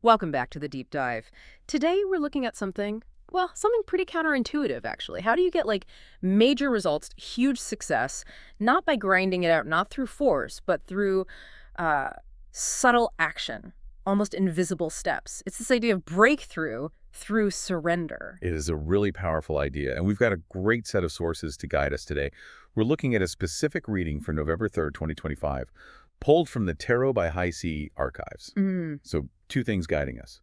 Welcome back to the deep dive. Today we're looking at something pretty counterintuitive actually. How do you get major results, huge success, not by grinding it out, not through force, but through uh, subtle action, almost invisible steps? It's this idea of breakthrough through surrender. It is a really powerful idea, and we've got a great set of sources to guide us today. We're looking at a specific reading for November 3rd, 2025, pulled from the Tarot by High C archives. So two things guiding us.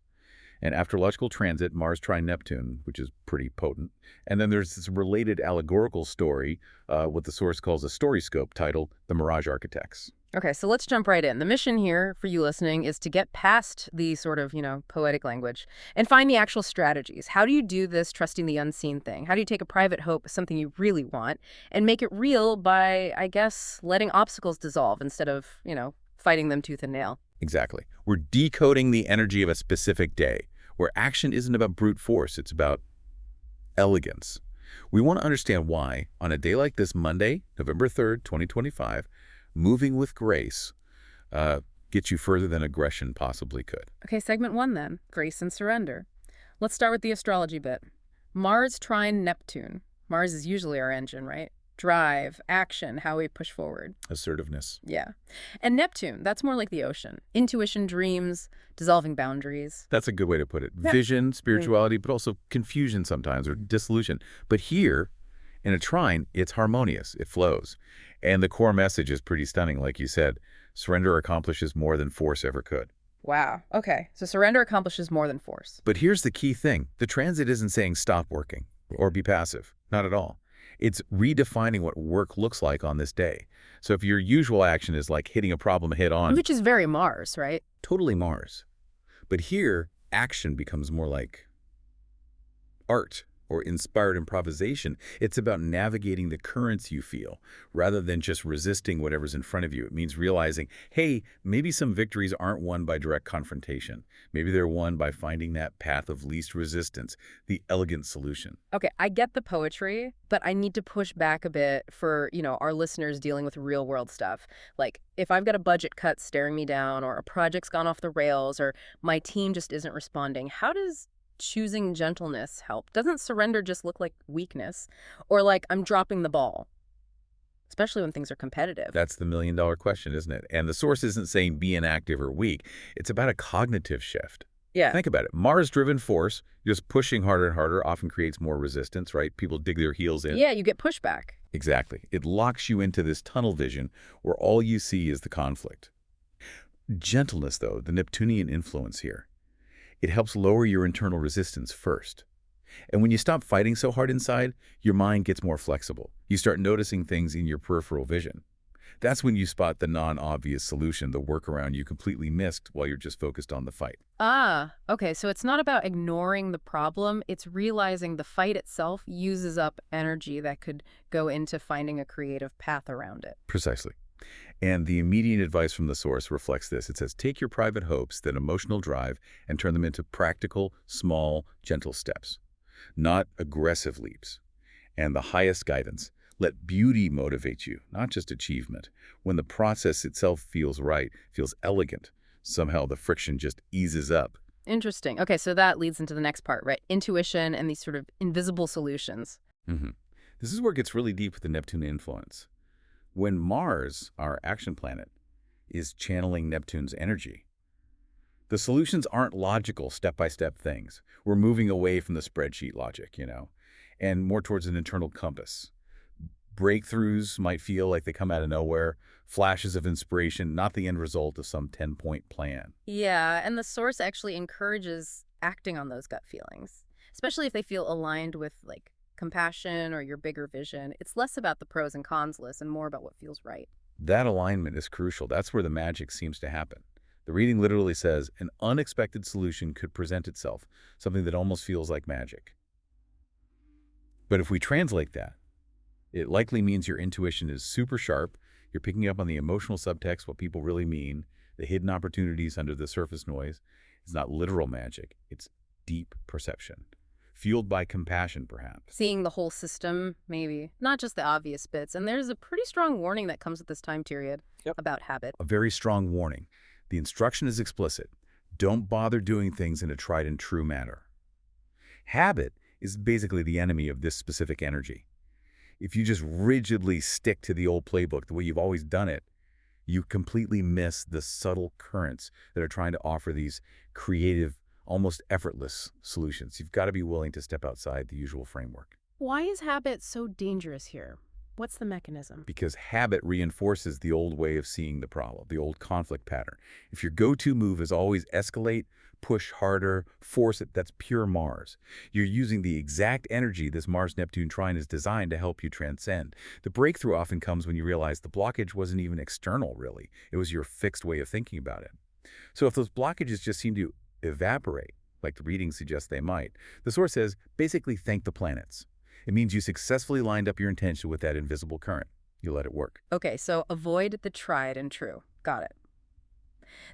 An astrological transit, Mars trine Neptune, which is pretty potent. And then there's this related allegorical story, what the source calls a StoryScope, titled The Mirage Architects. Okay, so let's jump right in. The mission here for you listening is to get past the sort of, poetic language and find the actual strategies. How do you do this trusting the unseen thing? How do you take a private hope, something you really want, and make it real by, I guess, letting obstacles dissolve instead of, fighting them tooth and nail? Exactly. We're decoding the energy of a specific day, where action isn't about brute force, it's about elegance. We want to understand why, on a day like this Monday, November 3rd, 2025, moving with grace gets you further than aggression possibly could. Okay, segment one then, grace and surrender. Let's start with the astrology bit. Mars trine Neptune. Mars is usually our engine, right? Drive, action, how we push forward. Assertiveness. Yeah. And Neptune, that's more like the ocean. Intuition, dreams, dissolving boundaries. That's a good way to put it. Yeah. Vision, spirituality, but also confusion sometimes, or dissolution. But here, in a trine, it's harmonious. It flows. And the core message is pretty stunning, like you said. Surrender accomplishes more than force ever could. Wow. Okay. So surrender accomplishes more than force. But here's the key thing. The transit isn't saying stop working or be passive. Not at all. It's redefining what work looks like on this day. So if your usual action is like hitting a problem head on, Which is very Mars, right? totally Mars. But here, action becomes more like art or inspired improvisation. It's about navigating the currents you feel rather than just resisting whatever's in front of you. It means realizing, hey, maybe some victories aren't won by direct confrontation. Maybe they're won by finding that path of least resistance, the elegant solution. Okay, I get the poetry, but I need to push back a bit for, our listeners dealing with real world stuff. Like if I've got a budget cut staring me down or a project's gone off the rails or my team just isn't responding, how does choosing gentleness help? Doesn't surrender just look like weakness or like I'm dropping the ball, especially when things are competitive? That's the million-dollar question, isn't it? And the source isn't saying be inactive or weak. It's about a cognitive shift. Yeah. Think about it. Mars-driven force, just pushing harder and harder, often creates more resistance, right? People dig their heels in. Yeah, you get pushback. Exactly. It locks you into this tunnel vision where all you see is the conflict. Gentleness, though, the Neptunian influence here. It helps lower your internal resistance first. And when you stop fighting so hard inside, your mind gets more flexible. You start noticing things in your peripheral vision. That's when you spot the non-obvious solution, the workaround you completely missed while you're just focused on the fight. Ah, okay. So it's not about ignoring the problem. It's realizing the fight itself uses up energy that could go into finding a creative path around it. Precisely. And the immediate advice from the source reflects this. It says, take your private hopes, that emotional drive, and turn them into practical, small, gentle steps, not aggressive leaps. And the highest guidance, let beauty motivate you, not just achievement. When the process itself feels right, feels elegant, somehow the friction just eases up. Interesting. Okay, so that leads into the next part, right? Intuition and these sort of invisible solutions. This is where it gets really deep with the Neptune influence. When Mars, our action planet, is channeling Neptune's energy, the solutions aren't logical step-by-step things. We're moving away from the spreadsheet logic, and more towards an internal compass. Breakthroughs might feel like they come out of nowhere, flashes of inspiration, not the end result of some 10-point plan. Yeah, and the source actually encourages acting on those gut feelings, especially if they feel aligned with compassion or your bigger vision. It's less about the pros and cons list and more about what feels right. That alignment is crucial. That's where the magic seems to happen. The reading literally says an unexpected solution could present itself, something that almost feels like magic. But if we translate that, it likely means your intuition is super sharp. You're picking up on the emotional subtext, what people really mean, the hidden opportunities under the surface noise. It's not literal magic. It's deep perception. Fueled by compassion, perhaps. Seeing the whole system, maybe. Not just the obvious bits. And there's a pretty strong warning that comes with this time period about habit. A very strong warning. The instruction is explicit. Don't bother doing things in a tried and true manner. Habit is basically the enemy of this specific energy. If you just rigidly stick to the old playbook, the way you've always done it, you completely miss the subtle currents that are trying to offer these creative, almost effortless solutions. You've got to be willing to step outside the usual framework. Why is habit so dangerous here? What's the mechanism? Because habit reinforces the old way of seeing the problem, the old conflict pattern. If your go-to move is always escalate, push harder, force it, that's pure Mars. You're using the exact energy this Mars-Neptune trine is designed to help you transcend. The breakthrough often comes when you realize the blockage wasn't even external, really. It was your fixed way of thinking about it. So if those blockages just seem to evaporate, like the reading suggests they might, the source says, basically thank the planets. It means you successfully lined up your intention with that invisible current. You let it work. Okay, so avoid the tried and true. Got it.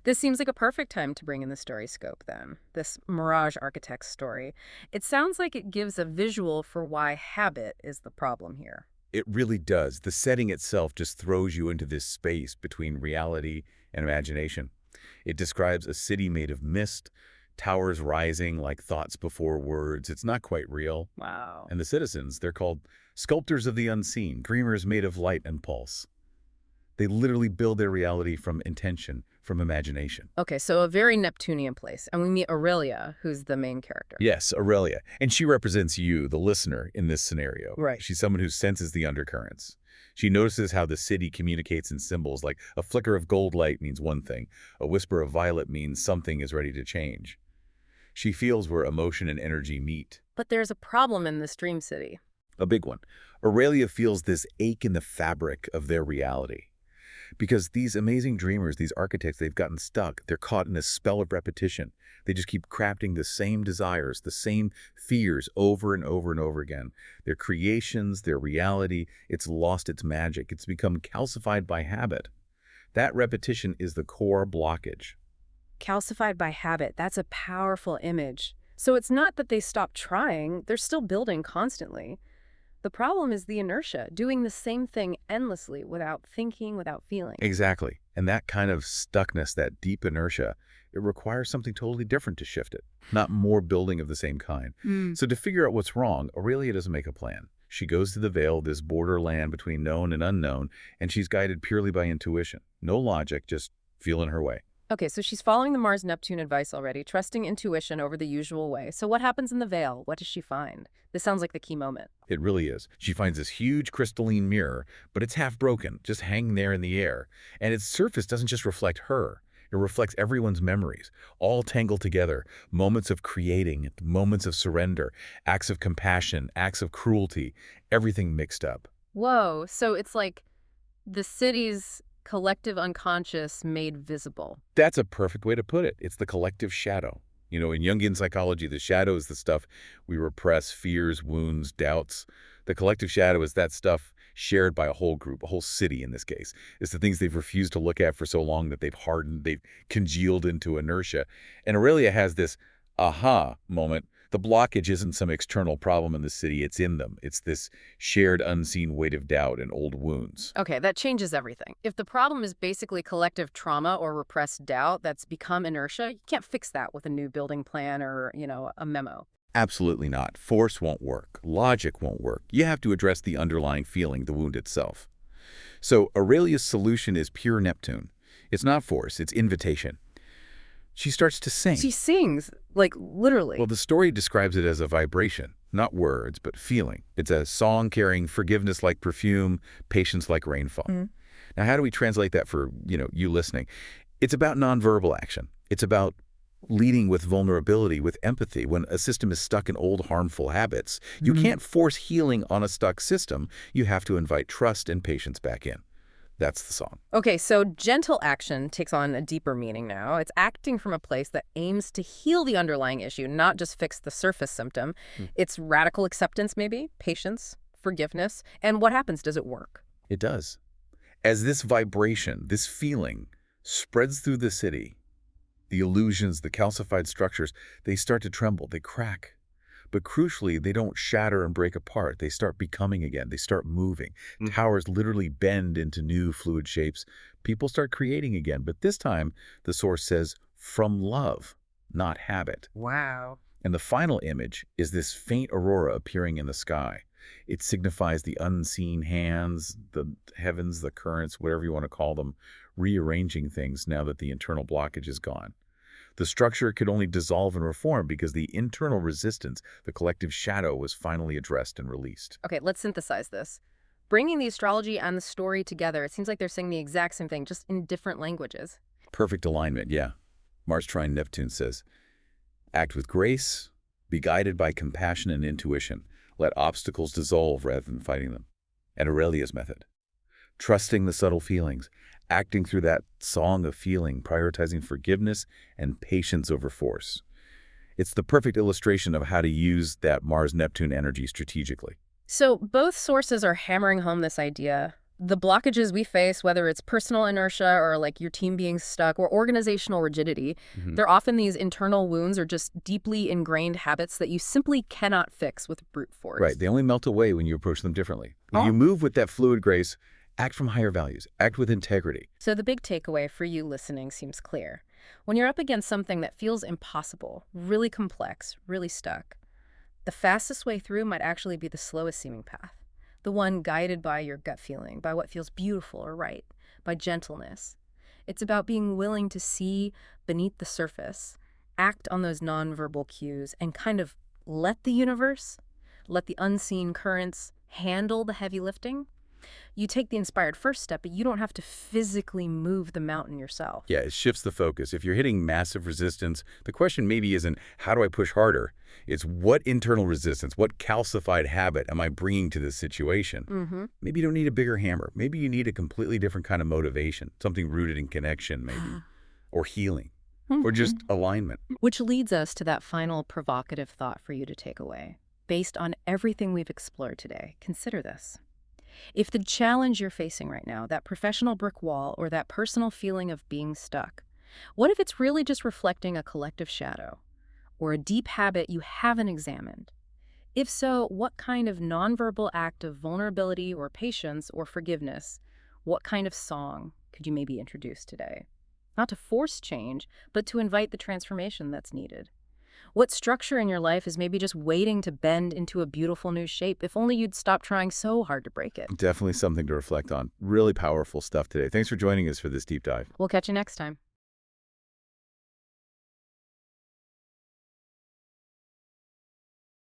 This seems like a perfect time to bring in the StoryScope then, this Mirage Architect's story. It sounds like it gives a visual for why habit is the problem here. It really does. The setting itself just throws you into this space between reality and imagination. It describes a city made of mist, towers rising like thoughts before words. It's not quite real. Wow. And the citizens, they're called sculptors of the unseen, dreamers made of light and pulse. They literally build their reality from intention, from imagination. Okay, so a very Neptunian place. And we meet Aurelia, who's the main character. Yes, Aurelia. And she represents you, the listener, in this scenario. Right. She's someone who senses the undercurrents. She notices how the city communicates in symbols, like a flicker of gold light means one thing, a whisper of violet means something is ready to change. She feels where emotion and energy meet. But there's a problem in this dream city. A big one. Aurelia feels this ache in the fabric of their reality. Because these amazing dreamers, these architects, they've gotten stuck. They're caught in a spell of repetition. They just keep crafting the same desires, the same fears over and over and over again. Their creations, their reality, it's lost its magic. It's become calcified by habit. That repetition is the core blockage. Calcified by habit, that's a powerful image. So it's not that they stop trying, they're still building constantly. The problem is the inertia, doing the same thing endlessly without thinking, without feeling. Exactly. And that kind of stuckness, that deep inertia, it requires something totally different to shift it, not more building of the same kind. So to figure out what's wrong, Aurelia doesn't make a plan. She goes to the Veil, this borderland between known and unknown, and she's guided purely by intuition. No logic, just feeling her way. Okay, so she's following the Mars-Neptune advice already, trusting intuition over the usual way. So what happens in the Veil? What does she find? This sounds like the key moment. It really is. She finds this huge crystalline mirror, but it's half broken, just hanging there in the air. And its surface doesn't just reflect her. It reflects everyone's memories, all tangled together. Moments of creating, moments of surrender, acts of compassion, acts of cruelty, everything mixed up. Whoa, so it's like the city's collective unconscious made visible. That's a perfect way to put it. It's the collective shadow. You know, in Jungian psychology, the shadow is the stuff we repress, fears, wounds, doubts. The collective shadow is that stuff shared by a whole group, a whole city in this case. It's the things they've refused to look at for so long that they've hardened, they've congealed into inertia. And Aurelia has this aha moment. The blockage isn't some external problem in the city, it's in them. It's this shared unseen weight of doubt and old wounds. Okay, that changes everything. If the problem is basically collective trauma or repressed doubt that's become inertia, you can't fix that with a new building plan or, a memo. Absolutely not. Force won't work. Logic won't work. You have to address the underlying feeling, the wound itself. So Aurelia's solution is pure Neptune. It's not force, it's invitation. She starts to sing. She sings, like literally. Well, the story describes it as a vibration, not words, but feeling. It's a song carrying forgiveness like perfume, patience like rainfall. Now, how do we translate that for, you listening? It's about nonverbal action. It's about leading with vulnerability, with empathy. When a system is stuck in old harmful habits, you can't force healing on a stuck system. You have to invite trust and patience back in. That's the song. Okay, so gentle action takes on a deeper meaning now. It's acting from a place that aims to heal the underlying issue, not just fix the surface symptom. It's radical acceptance, maybe, patience, forgiveness. And what happens? Does it work? It does. As this vibration, this feeling, spreads through the city, the illusions, the calcified structures, they start to tremble, they crack. But crucially, they don't shatter and break apart. They start becoming again. They start moving. Towers literally bend into new fluid shapes. People start creating again. But this time, the source says, from love, not habit. Wow. And the final image is this faint aurora appearing in the sky. It signifies the unseen hands, the heavens, the currents, whatever you want to call them, rearranging things now that the internal blockage is gone. The structure could only dissolve and reform because the internal resistance, the collective shadow, was finally addressed and released. Okay, let's synthesize this. Bringing the astrology and the story together, it seems like they're saying the exact same thing, just in different languages. Perfect alignment, yeah. Mars trine Neptune says, act with grace, be guided by compassion and intuition. Let obstacles dissolve rather than fighting them. And Aurelia's method, trusting the subtle feelings, acting through that song of feeling, prioritizing forgiveness and patience over force. It's the perfect illustration of how to use that Mars-Neptune energy strategically. So both sources are hammering home this idea. The blockages we face, whether it's personal inertia or like your team being stuck or organizational rigidity, they're often these internal wounds or just deeply ingrained habits that you simply cannot fix with brute force. Right. They only melt away when you approach them differently. When you move with that fluid grace, act from higher values, act with integrity. So the big takeaway for you listening seems clear. When you're up against something that feels impossible, really complex, really stuck, the fastest way through might actually be the slowest seeming path. The one guided by your gut feeling, by what feels beautiful or right, by gentleness. It's about being willing to see beneath the surface, act on those nonverbal cues, and kind of let the universe, let the unseen currents handle the heavy lifting. You take the inspired first step, but you don't have to physically move the mountain yourself. Yeah, it shifts the focus. If you're hitting massive resistance, the question maybe isn't, how do I push harder? It's what internal resistance, what calcified habit am I bringing to this situation? Maybe you don't need a bigger hammer. Maybe you need a completely different kind of motivation, something rooted in connection maybe, or healing, or just alignment. Which leads us to that final provocative thought for you to take away. Based on everything we've explored today, consider this. If the challenge you're facing right now, that professional brick wall or that personal feeling of being stuck, what if it's really just reflecting a collective shadow or a deep habit you haven't examined? If so, what kind of nonverbal act of vulnerability or patience or forgiveness, what kind of song could you maybe introduce today? Not to force change, but to invite the transformation that's needed. What structure in your life is maybe just waiting to bend into a beautiful new shape if only you'd stop trying so hard to break it? Definitely something to reflect on. Really powerful stuff today. Thanks for joining us for this deep dive. We'll catch you next time.